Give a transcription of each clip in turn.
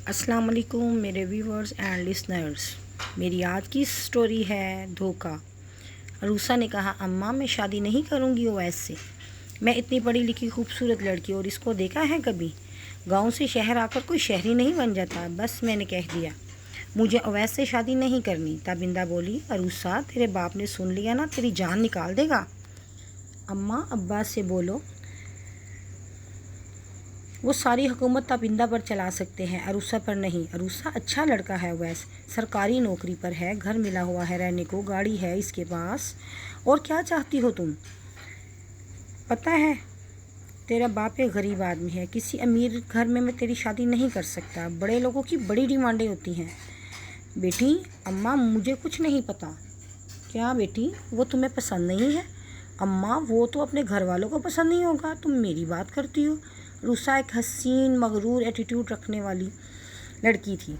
السلام علیکم میرے ویورز اینڈ لسنرز۔ میری آج کی سٹوری ہے دھوکہ۔ عروسہ نے کہا، اماں میں شادی نہیں کروں گی اویس سے۔ میں اتنی پڑھی لکھی خوبصورت لڑکی اور اس کو دیکھا ہے کبھی؟ گاؤں سے شہر آ کر کوئی شہری نہیں بن جاتا، بس میں نے کہہ دیا مجھے اویس سے شادی نہیں کرنی۔ تابندہ بولی، عروسہ تیرے باپ نے سن لیا نا، تیری جان نکال دے گا۔ اماں ابا سے بولو، وہ ساری حکومت تابندہ پر چلا سکتے ہیں، عروسہ پر نہیں۔ عروسہ اچھا لڑکا ہے اویس، سرکاری نوکری پر ہے، گھر ملا ہوا ہے رہنے کو، گاڑی ہے اس کے پاس، اور کیا چاہتی ہو تم؟ پتہ ہے تیرا باپ ایک غریب آدمی ہے، کسی امیر گھر میں تیری شادی نہیں کر سکتا، بڑے لوگوں کی بڑی ڈیمانڈیں ہوتی ہیں۔ بیٹی، اماں مجھے کچھ نہیں پتہ۔ کیا بیٹی، وہ تمہیں پسند نہیں ہے؟ اماں وہ تو اپنے گھر والوں کو پسند نہیں ہوگا، تم میری بات کرتی ہو۔ عروسہ ایک حسین مغرور ایٹیٹیوڈ رکھنے والی لڑکی تھی،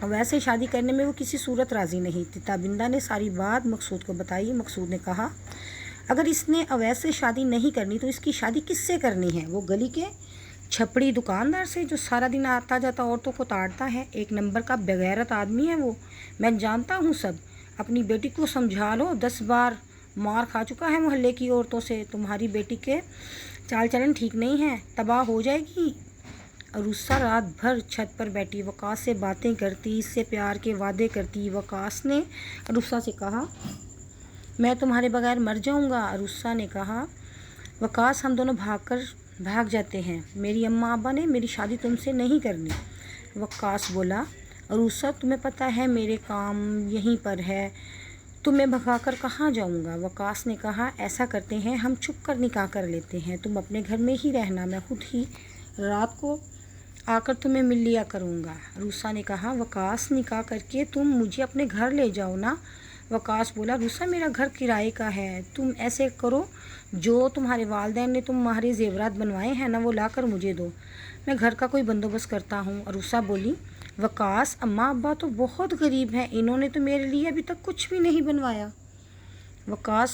ویسے شادی کرنے میں وہ کسی صورت راضی نہیں تھی۔ تابندہ نے ساری بات مقصود کو بتائی۔ مقصود نے کہا، اگر اس نے اویس سے شادی نہیں کرنی تو اس کی شادی کس سے کرنی ہے؟ وہ گلی کے چھپڑی دکاندار سے جو سارا دن آتا جاتا عورتوں کو تاڑتا ہے، ایک نمبر کا بغیرت آدمی ہے وہ، میں جانتا ہوں سب۔ اپنی بیٹی کو سمجھا لو، 10 بار مار کھا چکا ہے محلے کی عورتوں سے، تمہاری بیٹی کے چال چلن ٹھیک نہیں ہے، تباہ ہو جائے گی۔ عروسہ رات بھر چھت پر بیٹھی وقاص سے باتیں کرتی، اس سے پیار کے وعدے کرتی۔ وقاص نے عروسہ سے کہا، میں تمہارے بغیر مر جاؤں گا۔ عروسہ نے کہا، وقاص ہم دونوں بھاگ جاتے ہیں، میری اماں ابا نے میری شادی تم سے نہیں کرنی۔ وقاص بولا، عروسہ تمہیں پتہ ہے میرے کام یہیں پر ہے، تمہیں بھگا کر کہاں جاؤں گا؟ وقاص نے کہا، ایسا کرتے ہیں ہم چھپ کر نکاح کر لیتے ہیں، تم اپنے گھر میں ہی رہنا، میں خود ہی رات کو آ کر تمہیں مل لیا کروں گا۔ عروسہ نے کہا، وقاص نکاح کر کے تم مجھے اپنے گھر لے جاؤ نا۔ وقاص بولا، عروسہ میرا گھر کرائے کا ہے، تم ایسے کرو جو تمہارے والدین نے تمہارے زیورات بنوائے ہیں نا وہ لا کر مجھے دو، میں گھر کا کوئی بندوبست کرتا ہوں۔ عروسہ بولی، وقاص اماں ابا تو بہت غریب ہیں، انہوں نے تو میرے لیے ابھی تک کچھ بھی نہیں بنوایا۔ وقاص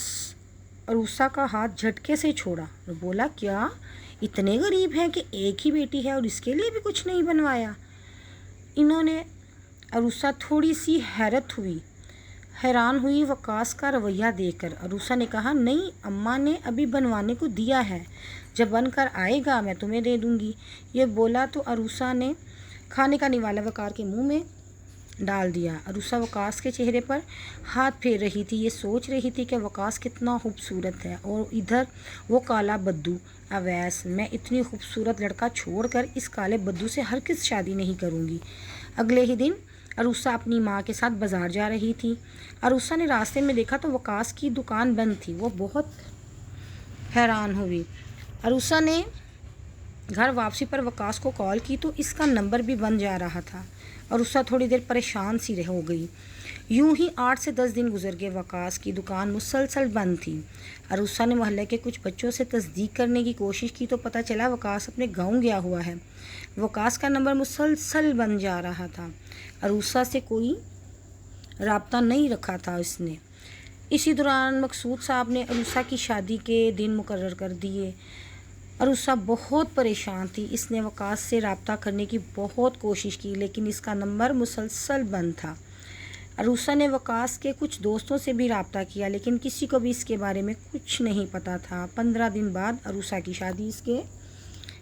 عروسہ کا ہاتھ جھٹکے سے چھوڑا اور بولا، کیا اتنے غریب ہیں کہ ایک ہی بیٹی ہے اور اس کے لیے بھی کچھ نہیں بنوایا؟ انہوں نے عروسہ تھوڑی سی حیران ہوئی وقاص کا رویہ دیکھ کر۔ عروسہ نے کہا، نہیں، اماں نے ابھی بنوانے کو دیا ہے، جب بن کر آئے گا میں تمہیں دے دوں گی۔ یہ بولا تو عروسہ نے کھانے کا نوالا وقار کے منہ میں ڈال دیا۔ عروسہ وقاص کے چہرے پر ہاتھ پھیر رہی تھی، یہ سوچ رہی تھی کہ وقاص کتنا خوبصورت ہے، اور ادھر وہ کالا بدو اویس، میں اتنی خوبصورت لڑکا چھوڑ کر اس کالے بدو سے ہرگز شادی نہیں کروں گی۔ اگلے ہی دن عروسہ اپنی ماں کے ساتھ بازار جا رہی تھی۔ عروسہ نے راستے میں دیکھا تو وقاص کی دکان بند تھی، وہ بہت حیران ہوئی۔ عروسہ نے گھر واپسی پر وقاص کو کال کی تو اس کا نمبر بھی بند جا رہا تھا۔ عروسہ تھوڑی دیر پریشان سی ہو گئی۔ یوں ہی 8 سے 10 دن گزر گئے، وقاص کی دکان مسلسل بند تھی۔ عروسہ نے محلے کے کچھ بچوں سے تصدیق کرنے کی کوشش کی تو پتہ چلا وقاص اپنے گاؤں گیا ہوا ہے۔ وقاص کا نمبر مسلسل بند جا رہا تھا، عروسہ سے کوئی رابطہ نہیں رکھا تھا اس نے۔ اسی دوران مقصود صاحب نے عروسہ کی شادی کے دن مقرر کر دیے۔ عروسہ بہت پریشان تھی، اس نے وقاص سے رابطہ کرنے کی بہت کوشش کی لیکن اس کا نمبر مسلسل بند تھا۔ عروسہ نے وقاص کے کچھ دوستوں سے بھی رابطہ کیا لیکن کسی کو بھی اس کے بارے میں کچھ نہیں پتہ تھا۔ 15 دن بعد عروسہ کی شادی اس کے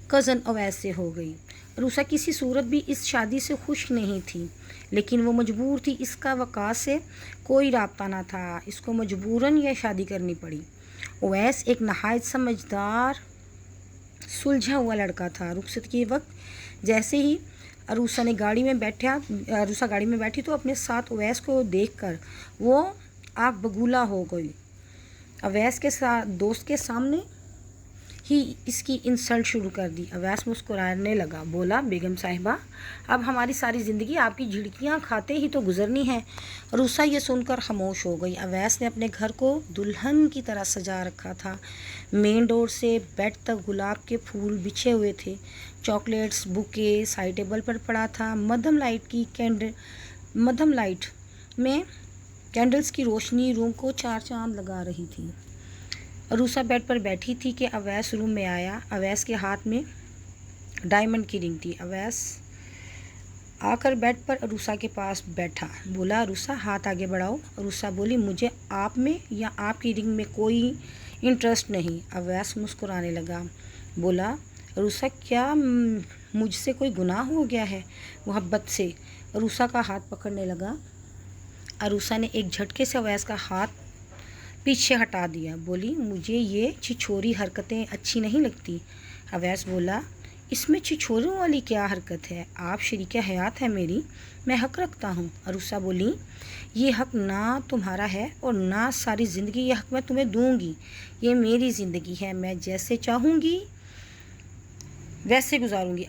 کزن اویس سے ہو گئی۔ عروسہ کسی صورت بھی اس شادی سے خوش نہیں تھی لیکن وہ مجبور تھی، اس کا وقاص سے کوئی رابطہ نہ تھا، اس کو مجبوراً یہ شادی کرنی پڑی۔ اویس ایک نہایت سمجھدار سلجھا ہوا لڑکا تھا۔ رخصت کے وقت جیسے ہی عروسہ گاڑی میں بیٹھی تو اپنے ساتھ اویس کو دیکھ کر وہ آگ بگولا ہو گئی۔ اویس کے دوست کے سامنے ہی اس کی انسلٹ شروع کر دی۔ اویس مسکرانے لگا، بولا، بیگم صاحبہ، اب ہماری ساری زندگی آپ کی جھڑکیاں کھاتے ہی تو گزرنی ہے۔ عروسہ یہ سن کر خاموش ہو گئی۔ اویس نے اپنے گھر کو دلہن کی طرح سجا رکھا تھا، مین ڈور سے بیڈ تک گلاب کے پھول بچھے ہوئے تھے، چاکلیٹس بوکے سائڈ ٹیبل پر پڑا تھا، مدھم لائٹ میں کینڈلز کی روشنی روم کو 4 چاند لگا رہی تھی۔ عروسہ بیڈ پر بیٹھی تھی کہ اویس روم میں آیا۔ اویس کے ہاتھ میں ڈائمنڈ کی رنگ تھی۔ اویس آ کر بیڈ پر عروسہ کے پاس بیٹھا. بولا عروسہ ہاتھ آگے بڑھاؤ. عروسہ بولی مجھے آپ میں یا آپ کی رنگ میں کوئی انٹرسٹ نہیں. اویس مسکرانے لگا. بولا عروسہ کیا مجھ سے کوئی گناہ ہو گیا ہے؟ محبت سے عروسہ کا ہاتھ پکڑنے لگا. عروسہ نے ایک جھٹکے سے اویس کا ہاتھ پیچھے ہٹا دیا. بولی مجھے یہ چھچھوری حرکتیں اچھی نہیں لگتی. اویس بولا اس میں چھچھوروں والی کیا حرکت ہے؟ آپ شریک حیات ہے میری، میں حق رکھتا ہوں. عروسہ بولی یہ حق نہ تمہارا ہے اور نہ ساری زندگی یہ حق میں تمہیں دوں گی. یہ میری زندگی ہے، میں جیسے چاہوں گی ویسے گزاروں گی.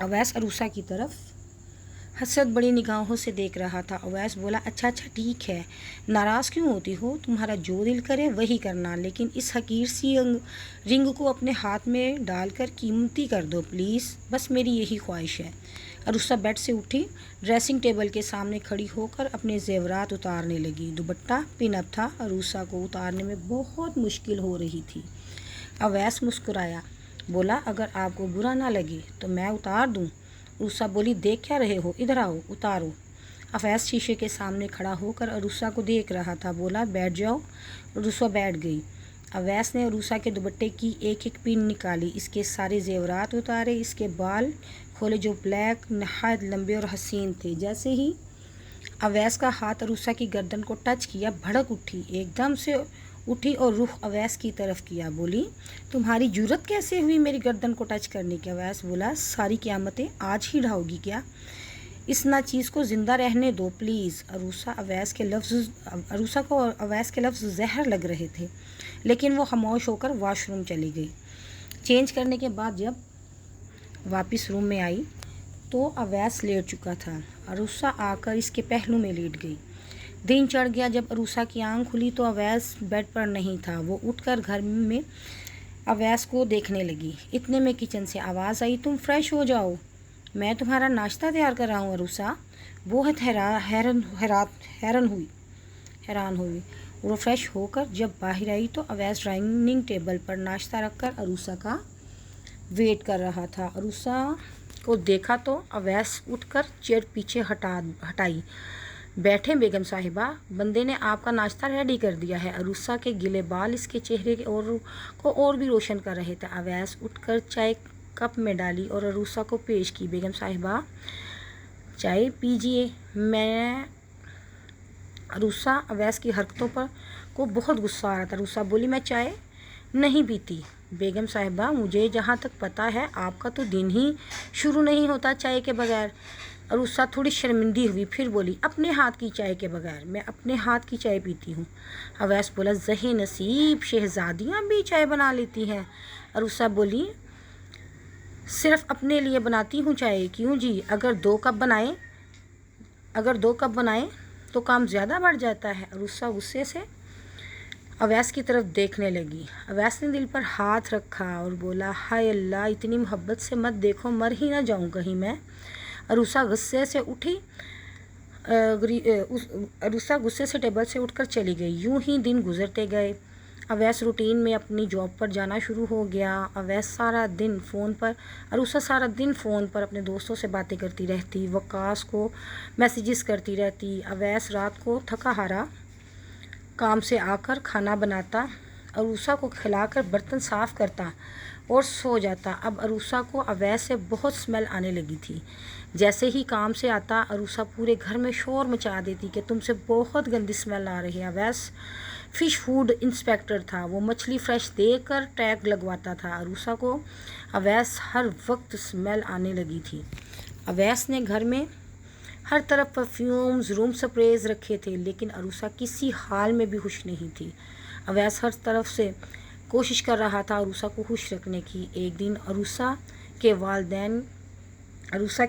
اویس عروسہ کی طرف حسرت بڑی نگاہوں سے دیکھ رہا تھا. اویس بولا اچھا ٹھیک ہے، ناراض کیوں ہوتی ہو؟ تمہارا جو دل کرے وہی کرنا، لیکن اس حقیر سی رنگ کو اپنے ہاتھ میں ڈال کر قیمتی کر دو پلیز، بس میری یہی خواہش ہے. عروسہ بیڈ سے اٹھی، ڈریسنگ ٹیبل کے سامنے کھڑی ہو کر اپنے زیورات اتارنے لگی. دوپٹہ پن اپ تھا، عروسہ کو اتارنے میں بہت مشکل ہو رہی تھی. اویس مسکرایا. بولا اگر آپ کو برا نہ لگے تو میں اتار دوں. عروسہ بولی دیکھ کیا رہے ہو، ادھر آؤ اتارو. اویس شیشے کے سامنے کھڑا ہو کر عروسہ کو دیکھ رہا تھا. بولا بیٹھ جاؤ. عروسہ بیٹھ گئی. اویس نے عروسہ کے دوپٹے کی ایک ایک پن نکالی، اس کے سارے زیورات اتارے، اس کے بال کھولے جو بلیک نہایت لمبے اور حسین تھے. جیسے ہی اویس کا ہاتھ عروسہ کی گردن کو ٹچ کیا، بھڑک اٹھی، ایک دم سے اٹھی اور رخ اویس کی طرف کیا. بولی تمہاری جرأت کیسے ہوئی میری گردن کو ٹچ کرنے کی؟ اویس بولا ساری قیامتیں آج ہی ڈھاؤ گی کیا؟ اس ناچیز کو زندہ رہنے دو پلیز. عروسہ کو اویس کے لفظ زہر لگ رہے تھے، لیکن وہ خاموش ہو کر واش روم چلی گئی. چینج کرنے کے بعد جب واپس روم میں آئی تو اویس لیٹ چکا تھا. عروسہ آ کر اس کے پہلو میں لیٹ گئی. دن چڑھ گیا. جب عروسہ کی آنکھ کھلی تو اویس بیڈ پر نہیں تھا. وہ اٹھ کر گھر میں اویس کو دیکھنے لگی. اتنے میں کچن سے آواز آئی تم فریش ہو جاؤ، میں تمہارا ناشتہ تیار کر رہا ہوں. عروسہ بہت حیران ہوئی. وہ فریش ہو کر جب باہر آئی تو اویس ڈائننگ ٹیبل پر ناشتہ رکھ کر عروسہ کا ویٹ کر رہا تھا. عروسہ کو دیکھا تو اویس اٹھ کر چیئر پیچھے ہٹائی. بیٹھیں بیگم صاحبہ، بندے نے آپ کا ناشتہ ریڈی کر دیا ہے. عروسہ کے گلے بال اس کے چہرے کو اور بھی روشن کر رہے تھے. اویس اٹھ کر چائے کپ میں ڈالی اور عروسہ کو پیش کی. بیگم صاحبہ چائے پیجیے. عروسہ اویس کی حرکتوں کو بہت غصہ آ رہا تھا. عروسہ بولی میں چائے نہیں پیتی. بیگم صاحبہ مجھے جہاں تک پتہ ہے آپ کا تو دن ہی شروع نہیں ہوتا چائے کے بغیر. عروسہ تھوڑی شرمندی ہوئی، پھر بولی اپنے ہاتھ کی چائے کے بغیر؟ میں اپنے ہاتھ کی چائے پیتی ہوں. اویس بولا ذہین نصیب، شہزادیاں بھی چائے بنا لیتی ہیں. عروسہ بولی صرف اپنے لیے بناتی ہوں چائے. کیوں جی؟ اگر دو کپ بنائیں تو کام زیادہ بڑھ جاتا ہے. عروسہ غصے سے اویس کی طرف دیکھنے لگی. اویس نے دل پر ہاتھ رکھا اور بولا ہائے اللہ، اتنی محبت سے مت دیکھو، مر ہی نہ جاؤں کہیں میں. عروسہ غصے سے ٹیبل سے اٹھ کر چلی گئی. یوں ہی دن گزرتے گئے. اویس روٹین میں اپنی جاب پر جانا شروع ہو گیا. عروسہ سارا دن فون پر اپنے دوستوں سے باتیں کرتی رہتی، وقاص کو میسیجز کرتی رہتی. اویس رات کو تھکا ہارا کام سے آ کر کھانا بناتا، عروسہ کو کھلا کر برتن صاف کرتا اور سو جاتا. اب عروسہ کو اویس سے بہت اسمیل آنے لگی تھی. جیسے ہی کام سے آتا عروسہ پورے گھر میں شور مچا دیتی کہ تم سے بہت گندی اسمیل آ رہی ہے. اویس فش فوڈ انسپیکٹر تھا، وہ مچھلی فریش دیکھ کر ٹیگ لگواتا تھا. عروسہ کو اویس ہر وقت اسمیل آنے لگی تھی. اویس نے گھر میں ہر طرف پرفیومز، روم سپریز رکھے تھے، لیکن عروسہ کسی حال میں بھی خوش نہیں تھی. اویس ہر طرف سے کوشش کر رہا تھا عروسہ کو خوش رکھنے کی. ایک دن عروسہ کے والدین عروسہ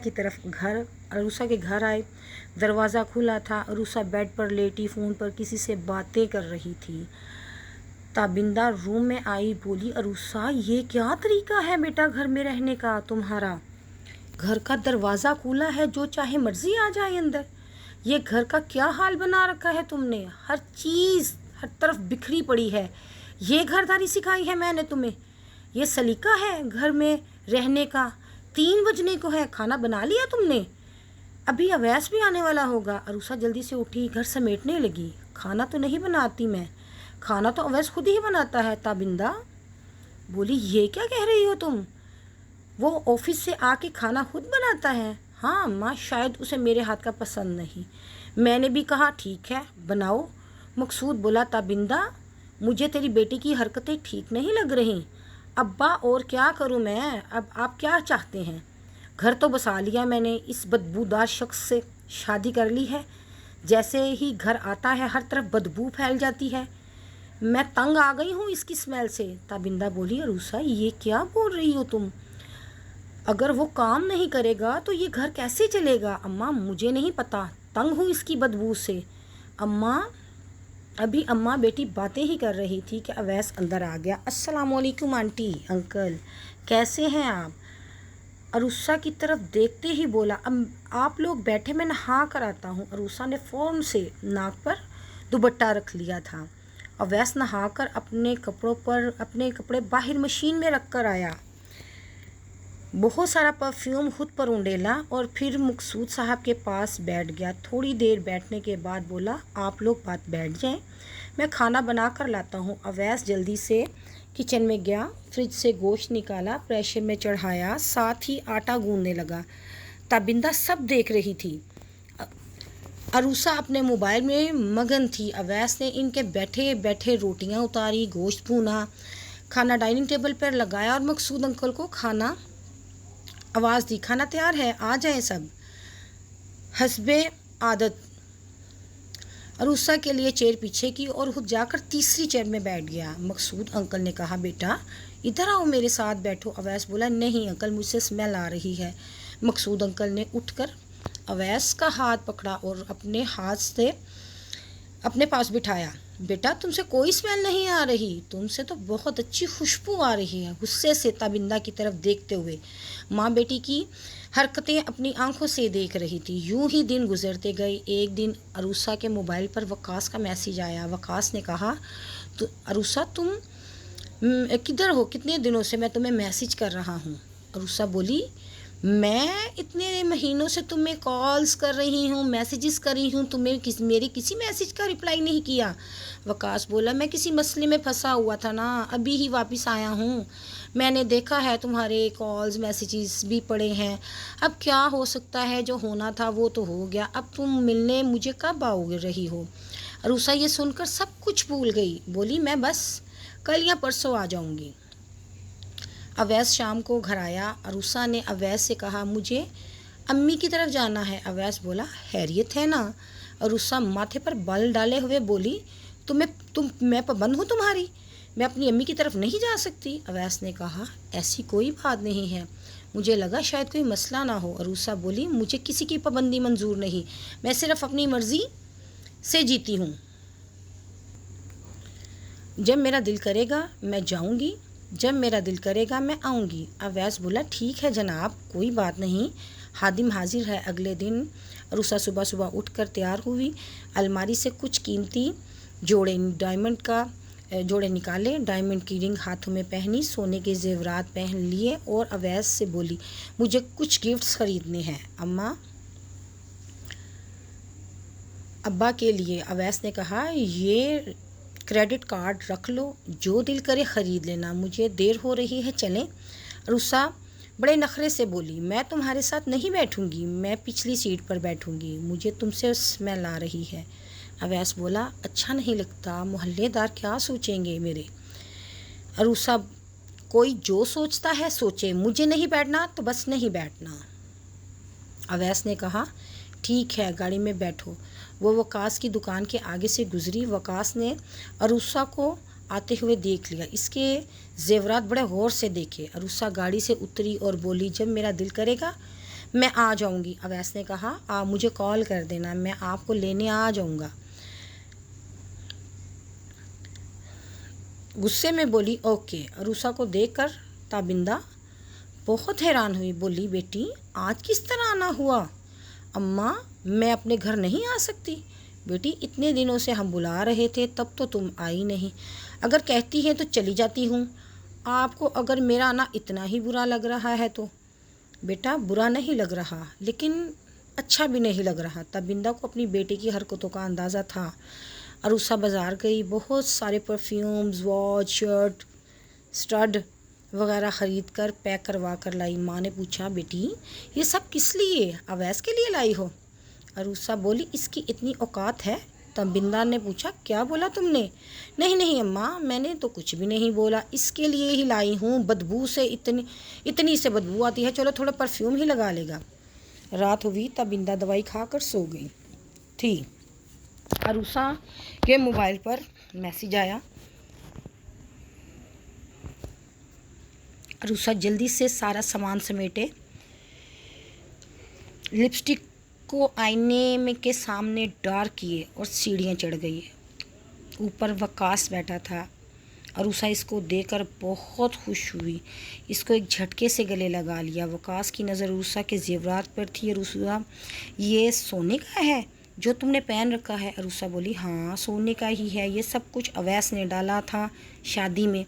کے گھر آئے. دروازہ کھلا تھا. عروسہ بیڈ پر لیٹی فون پر کسی سے باتیں کر رہی تھی. تابندہ روم میں آئی، بولی عروسہ یہ کیا طریقہ ہے بیٹا گھر میں رہنے کا تمہارا؟ گھر کا دروازہ کھلا ہے، جو چاہے مرضی آ جائے اندر. یہ گھر کا کیا حال بنا رکھا ہے تم نے؟ ہر چیز ہر طرف بکھری پڑی ہے. یہ گھرداری سکھائی ہے میں نے تمہیں؟ یہ سلیقہ ہے گھر میں رہنے کا؟ 3 बजने को है, खाना बना लिया तुमने? अभी अवैस भी आने वाला होगा। अरूसा जल्दी से उठी, घर समेटने लगी। खाना तो नहीं बनाती मैं, खाना तो अवैस खुद ही बनाता है। ताबिंदा बोली, ये क्या कह रही हो तुम? वो ऑफिस से आके खाना खुद बनाता है? हाँ अम्मा, शायद उसे मेरे हाथ का पसंद नहीं। मैंने भी कहा ठीक है बनाओ। मकसूद बोला, ताबिंदा मुझे तेरी बेटी की हरकतें ठीक नहीं लग रही। अब्बा और क्या करूँ मैं? अब आप क्या चाहते हैं? घर तो बसा लिया मैंने, इस बदबूदार शख्स से शादी कर ली है। जैसे ही घर आता है हर तरफ बदबू फैल जाती है। मैं तंग आ गई हूँ इसकी स्मेल से। ताबिंदा बोली, अरूसा ये क्या बोल रही हो तुम? अगर वो काम नहीं करेगा तो ये घर कैसे चलेगा? अम्मा मुझे नहीं पता, तंग हूँ इसकी बदबू से। अम्मा अभी अम्मा बेटी बातें ही कर रही थी कि अवैस अंदर आ गया। अस्सलामुअलैकुम आंटी अंकल, कैसे हैं आप? अरूसा की तरफ देखते ही बोला, आप लोग बैठे, मैं नहा कर आता हूँ। अरूसा ने फ़ौरन से नाक पर दुपट्टा रख लिया था। अवैस नहाकर अपने कपड़े बाहर मशीन में रख कर आया। बहुत सारा परफ्यूम खुद पर उंडेला और फिर मकसूद साहब के पास बैठ गया। थोड़ी देर बैठने के बाद बोला, आप लोग बात बैठ जाएं, मैं खाना बना कर लाता हूँ। अवैस जल्दी से किचन में गया, फ्रिज से गोश्त निकाला, प्रेशर में चढ़ाया, साथ ही आटा गूंदने लगा। ताबिंदा सब देख रही थी। अरूसा अपने मोबाइल में मगन थी। अवैस ने इनके बैठे बैठे रोटियां उतारी, गोश्त भूना, खाना डाइनिंग टेबल पर लगाया और मकसूद अंकल को आवाज़ दी, खाना तैयार है, आ जाएं सब। हस्बे आदत अरूसा के लिए चेयर पीछे की और खुद जाकर तीसरी चेयर में बैठ गया। मकसूद अंकल ने कहा, बेटा इधर आओ मेरे साथ बैठो। अवैस बोला, नहीं अंकल मुझसे स्मेल आ रही है। मकसूद अंकल ने उठकर अवैस का हाथ पकड़ा और अपने हाथ से अपने पास बिठाया। बेटा तुमसे कोई स्मेल नहीं आ रही, तुमसे तो बहुत अच्छी खुशबू आ रही है। गुस्से से ताबिंदा की तरफ देखते हुए माँ बेटी की हरकतें अपनी आंखों से देख रही थी। यूं ही दिन गुजरते गए। एक दिन अरूसा के मोबाइल पर वकास का मैसेज आया। वकास ने कहा, तो अरूसा तुम किधर हो? कितने दिनों से मैं तुम्हें मैसेज कर रहा हूँ। अरूसा बोली, मैं इतने महीनों से तुम्हें कॉल्स कर रही हूँ, मैसेजेस कर रही हूँ, तुम्हें मेरे किसी मैसेज का रिप्लाई नहीं किया। वकास बोला, मैं किसी मसले में फंसा हुआ था ना, अभी ही वापस आया हूँ। मैंने देखा है तुम्हारे कॉल्स मैसेजेस भी पड़े हैं। अब क्या हो सकता है, जो होना था वो तो हो गया। अब तुम मिलने मुझे कब आओ रही हो? अरूसा ये सुनकर सब कुछ भूल गई। बोली, मैं बस कल या परसों आ जाऊँगी। अवैस शाम को घर आया। अरूसा ने अवैस से कहा, मुझे अम्मी की तरफ जाना है। अवैस बोला, हैरियत है ना? अरूसा माथे पर बल डाले हुए बोली, मैं पाबंद हूँ तुम्हारी? मैं अपनी अम्मी की तरफ नहीं जा सकती। अवैस ने कहा, ऐसी कोई बात नहीं है, मुझे लगा शायद कोई मसला ना हो। अरूसा बोली, मुझे किसी की पाबंदी मंजूर नहीं, मैं सिर्फ अपनी मर्ज़ी से जीती हूँ। जब मेरा दिल करेगा मैं जाऊँगी, जब मेरा दिल करेगा मैं आऊँगी। अवैस बोला, ठीक है जनाब, कोई बात नहीं, हादिम हाजिर है। अगले दिन अरूसा सुबह सुबह उठकर तैयार हुई। अलमारी से कुछ कीमती जोड़े निकाले, डायमंड की रिंग हाथों में पहनी, सोने के जेवरात पहन लिए और अवैस से बोली, मुझे कुछ गिफ्ट्स खरीदने हैं अब्बा के लिए। अवैस ने कहा, ये क्रेडिट कार्ड रख लो, जो दिल करे ख़रीद लेना, मुझे देर हो रही है, चलें। अरूसा बड़े नखरे से बोली, मैं तुम्हारे साथ नहीं बैठूंगी, मैं पिछली सीट पर बैठूंगी, मुझे तुमसे स्मेल आ रही है। अवैस बोला, अच्छा नहीं लगता, मोहल्लेदार क्या सोचेंगे मेरे। अरूसा, कोई जो सोचता है सोचे, मुझे नहीं बैठना तो बस नहीं बैठना। अवैस ने कहा, ठीक है गाड़ी में बैठो। वो वकास की दुकान के आगे से गुजरी। वकास ने अरूसा को आते हुए देख लिया, इसके जेवरात बड़े गौर से देखे। अरूसा गाड़ी से उतरी और बोली, जब मेरा दिल करेगा मैं आ जाऊंगी। अवैस ने कहा, आप मुझे कॉल कर देना, मैं आपको लेने आ जाऊंगा। गुस्से में बोली, ओके। अरूसा को देखकर ताबिंदा बहुत हैरान हुई। बोली, बेटी आज किस तरह आना हुआ? अम्मा, मैं अपने घर नहीं आ सकती। बेटी, इतने दिनों से हम बुला रहे थे, तब तो तुम आई नहीं। अगर कहती है तो चली जाती हूँ, आपको अगर मेरा आना इतना ही बुरा लग रहा है तो। बेटा बुरा नहीं लग रहा लेकिन अच्छा भी नहीं लग रहा। तब बिंदा को अपनी बेटी की हरकतों का अंदाज़ा था। अरूसा बाज़ार गई, बहुत सारे परफ्यूम्स, वॉच, शर्ट, स्टड वगैरह ख़रीद कर पैक करवा कर लाई। माँ ने पूछा, बेटी ये सब किस लिए, अवैस के लिए लाई हो? अरूसा बोली, इसकी इतनी औकात है। तब बिंदा ने पूछा, क्या बोला तुमने? नहीं नहीं अम्मा, मैंने तो कुछ भी नहीं बोला, इसके लिए ही लाई हूँ, बदबू से इतनी से बदबू आती है, चलो थोड़ा परफ्यूम ही लगा लेगा। रात हुई तब बिंदा दवाई खाकर सो गई थी। अरूसा के मोबाइल पर मैसेज आया। अरूसा जल्दी से सारा सामान समेटे, लिपस्टिक को आईने में के सामने डार्क किए और सीढ़ियाँ चढ़ गई। ऊपर वकास बैठा था। अरूसा इसको देखकर बहुत खुश हुई, इसको एक झटके से गले लगा लिया। वकास की नज़र अरूसा के जेवरात पर थी। अरूसा, ये सोने का है जो तुमने पहन रखा है? अरूसा बोली, हाँ सोने का ही है, ये सब कुछ अवैस ने डाला था शादी में।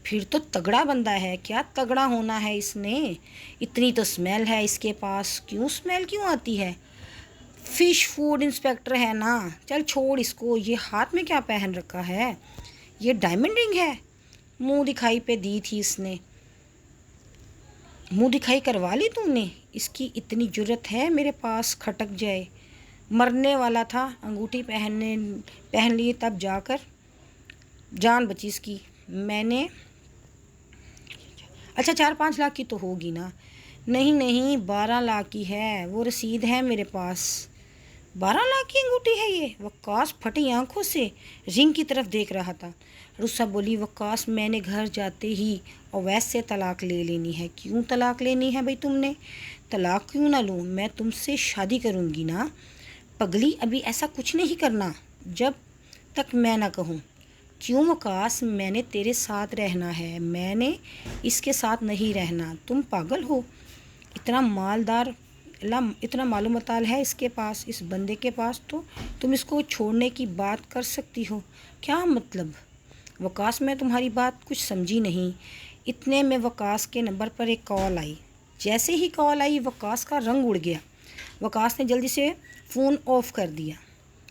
फिर तो तगड़ा बंदा है। क्या तगड़ा होना है इसने, इतनी तो स्मेल है इसके पास। क्यों स्मेल क्यों आती है? फिश फूड इंस्पेक्टर है ना। चल छोड़ इसको। ये हाथ में क्या पहन रखा है? ये डायमंड रिंग है। मुंह दिखाई पे दी थी इसने। मुंह दिखाई करवा ली तुमने? इसकी इतनी जुर्रत है मेरे पास खटक जाए। मरने वाला था, अंगूठी पहन ली तब जाकर जान बची इसकी। मैंने अच्छा 4-5 लाख की तो होगी ना? नहीं नहीं 12 लाख की है, वो रसीद है मेरे पास। 12 लाख की अंगूठी है ये? वकास फटी आंखों से रिंग की तरफ देख रहा था। रुस्सा बोली, वकास मैंने घर जाते ही अवैस से तलाक ले लेनी है। क्यों तलाक लेनी है भाई तुमने? तलाक क्यों ना लूँ, मैं तुमसे शादी करूँगी ना। पगली, अभी ऐसा कुछ नहीं करना जब तक मैं ना कहूँ। क्यों वकास, मैंने तेरे साथ रहना है, मैंने इसके साथ नहीं रहना। तुम पागल हो? इतना मालदार, इतना मालूम मताल है इसके पास, इस बंदे के पास, तो तुम इसको छोड़ने की बात कर सकती हो? क्या मतलब? वकास, मैं तुम्हारी बात कुछ समझी नहीं। इतने में वकास के नंबर पर एक कॉल आई। जैसे ही कॉल आई वकास का रंग उड़ गया। वकास ने जल्दी से फ़ोन ऑफ कर दिया।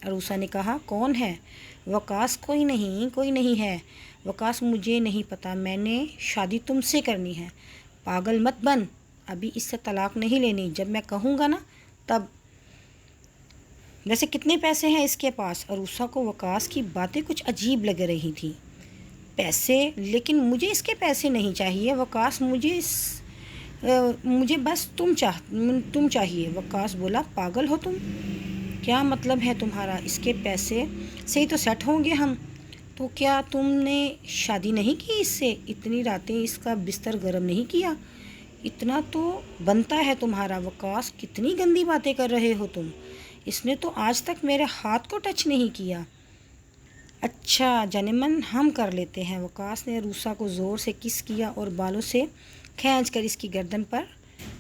अरूसा ने कहा, कौन है? वकास, कोई नहीं है। वकास, मुझे नहीं पता, मैंने शादी तुमसे करनी है। पागल मत बन, अभी इससे तलाक नहीं लेनी, जब मैं कहूँगा ना तब। वैसे कितने पैसे हैं इसके पास? अरूसा को वकास की बातें कुछ अजीब लग रही थी। पैसे? लेकिन मुझे इसके पैसे नहीं चाहिए वकास, मुझे बस तुम चाहिए। वकास बोला, पागल हो तुम? क्या मतलब है तुम्हारा? इसके पैसे से ही तो सेट होंगे हम। तो क्या तुमने शादी नहीं की इससे? इतनी रातें इसका बिस्तर गर्म नहीं किया? इतना तो बनता है तुम्हारा। वकास, कितनी गंदी बातें कर रहे हो तुम। इसने तो आज तक मेरे हाथ को टच नहीं किया। अच्छा जानेमन, हम कर लेते हैं। वकास ने अरूसा को ज़ोर से किस किया और बालों से खींच कर इसकी गर्दन पर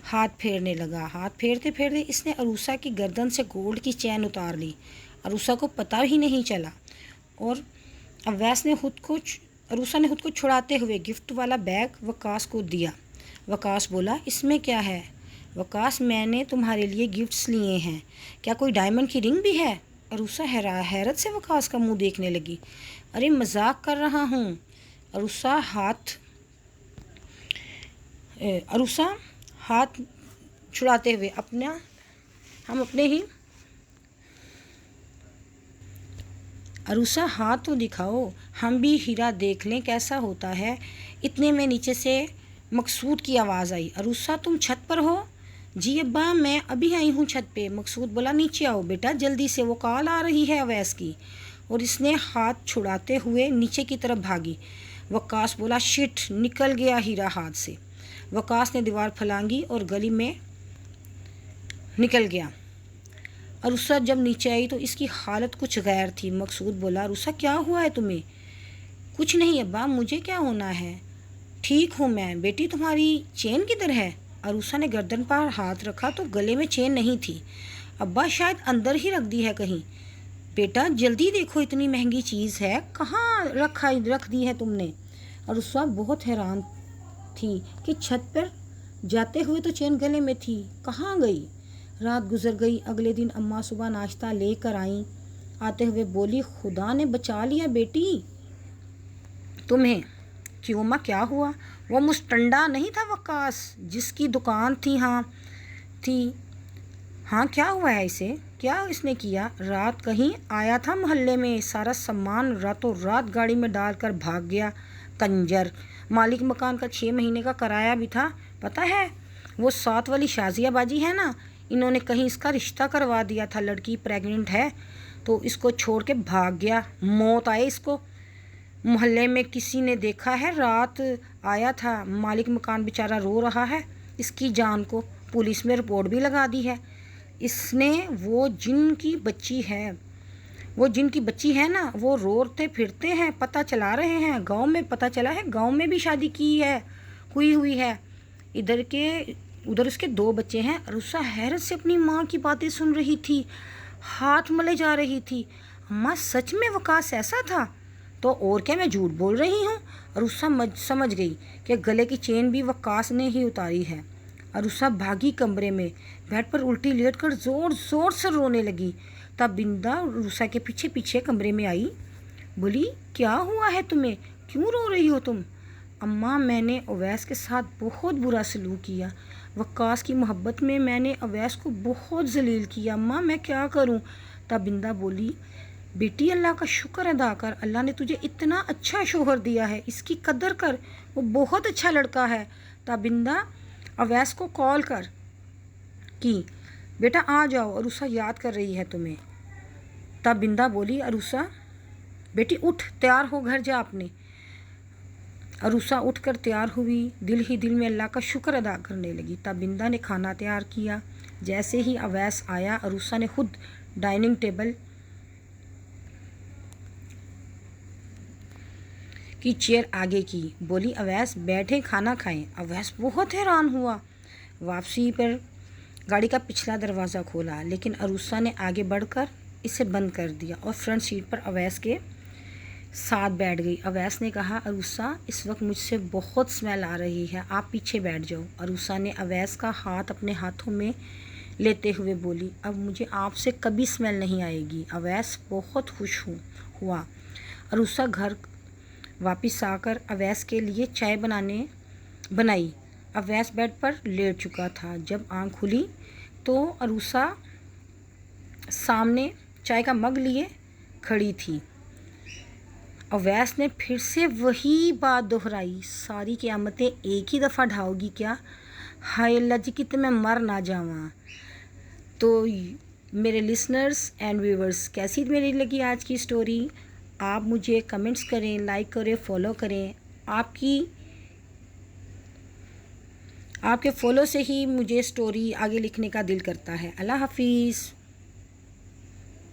हाथ फेरने लगा। हाथ फेरते फेरते इसने अरूसा की गर्दन से गोल्ड की चैन उतार ली। अरूसा को पता ही नहीं चला। और अवैस ने अरूसा ने खुद को छुड़ाते हुए गिफ्ट वाला बैग वकास को दिया। वकास बोला, इसमें क्या है? वकास, मैंने तुम्हारे लिए गिफ्ट्स लिए हैं। क्या कोई डायमंड की रिंग भी है? अरूसा हैरत से वकास का मुंह देखने लगी। अरे मजाक कर रहा हूँ। अरूसा हाथ छुड़ाते हुए अरूसा, हाथ तो दिखाओ, हम भी हीरा देख लें कैसा होता है। इतने में नीचे से मकसूद की आवाज़ आई। अरूसा, तुम छत पर हो? जी अब्बा, मैं अभी आई हूँ छत पे। मकसूद बोला, नीचे आओ बेटा जल्दी से, वो कॉल आ रही है अवैस की। और इसने हाथ छुड़ाते हुए नीचे की तरफ भागी। वकास बोला, शिट, निकल गया हीरा हाथ से। वकास ने दीवार फलांगी और गली में निकल गया। अरूसा जब नीचे आई तो इसकी हालत कुछ गैर थी। मकसूद बोला, अरूसा क्या हुआ है तुम्हें? कुछ नहीं अब्बा, मुझे क्या होना है, ठीक हूँ मैं। बेटी तुम्हारी चेन किधर है? अरूसा ने गर्दन पर हाथ रखा तो गले में चेन नहीं थी। अब्बा शायद अंदर ही रख दी है कहीं। बेटा जल्दी देखो, इतनी महंगी चीज़ है, कहाँ रख दी है तुमने? अरूसा बहुत हैरान थी कि छत पर जाते हुए तो चेन गले में थी, कहाँ गई? रात गुजर गई। अगले दिन अम्मा सुबह नाश्ता लेकर आईं। आते हुए बोली, खुदा ने बचा लिया बेटी तुम्हें। क्यों अम्मा, क्या हुआ? वो मुस्टंडा नहीं था वक्कास जिसकी दुकान थी? हाँ, क्या हुआ है इसे? क्या इसने किया? रात कहीं आया था मोहल्ले में, सारा सामान रातों रात गाड़ी में डालकर भाग गया कंजर। मालिक मकान का 6 महीने का किराया भी था, पता है? वो 7 वाली शाजिया बाजी है ना, इन्होंने कहीं इसका रिश्ता करवा दिया था। लड़की प्रेग्नेंट है तो इसको छोड़ के भाग गया। मौत आए इसको। मोहल्ले में किसी ने देखा है, रात आया था। मालिक मकान बेचारा रो रहा है इसकी जान को। पुलिस में रिपोर्ट भी लगा दी है इसने। वो जिनकी बच्ची है ना, वो रोते फिरते हैं, पता चला रहे हैं गांव में, पता चला है गांव में भी शादी हुई है। उधर उसके 2 बच्चे हैं। अरुसा हैरत से अपनी माँ की बातें सुन रही थी, हाथ मले जा रही थी। अम्मा, सच में वकास ऐसा था? तो और क्या, मैं झूठ बोल रही हूँ? अरुसा समझ गई कि गले की चेन भी वकास ने ही उतारी है। अरुसा भागी कमरे में, बेड पर उल्टी लेटकर जोर जोर से रोने लगी। तब बिंदा अरुसा के पीछे पीछे कमरे में आई। बोली, क्या हुआ है तुम्हें? क्यों रो रही हो तुम? अम्मा, मैंने अवैस के साथ बहुत बुरा सलूक किया। वक्कास की मोहब्बत में मैंने अवैस को बहुत जलील किया। अम्मा, मैं क्या करूं? तब बिंदा बोली, बेटी अल्लाह का शुक्र अदा कर, अल्लाह ने तुझे इतना अच्छा शोहर दिया है, इसकी कदर कर, वो बहुत अच्छा लड़का है। तब बिंदा अवैस को कॉल कर कि बेटा आ जाओ, अरुसा याद कर रही है तुम्हें। तब बिंदा बोली, अरुसा बेटी उठ, तैयार हो, घर जा अपने। अरुसा उठकर तैयार हुई, दिल ही दिल में अल्लाह का शुक्र अदा करने लगी। तब बिंदा ने खाना तैयार किया। जैसे ही अवैस आया, अरुसा ने खुद डाइनिंग टेबल की चेयर आगे की। बोली, अवैस बैठे, खाना खाएं। अवैस बहुत हैरान हुआ। वापसी पर गाड़ी का पिछला दरवाज़ा खोला, लेकिन अरुसा ने आगे बढ़कर इसे बंद कर दिया और फ्रंट सीट पर अवैस के साथ बैठ गई। अवैस ने कहा, अरुसा, इस वक्त मुझसे बहुत स्मेल आ रही है, आप पीछे बैठ जाओ। अरुसा ने अवैस का हाथ अपने हाथों में लेते हुए बोली, अब मुझे आपसे कभी स्मेल नहीं आएगी। अवैस बहुत खुश हुआ। अरुसा घर वापस आकर अवैस के लिए चाय बनाई। अवैस बेड पर लेट चुका था। जब आँख खुली तो अरुसा सामने चाय का मग लिए खड़ी थी। अवैस ने फिर से वही बात दोहराई, सारी क़यामतें एक ही दफ़ा ढाओगी क्या? हाय अल्लाह जी, कितने मैं मर ना जावां। तो मेरे लिसनर्स एंड व्यूवर्स, कैसी मेरी लगी आज की स्टोरी? आप मुझे कमेंट्स करें, लाइक करें, फॉलो करें। आपके फॉलो से ही मुझे स्टोरी आगे लिखने का दिल करता है। अल्लाह हाफिज़।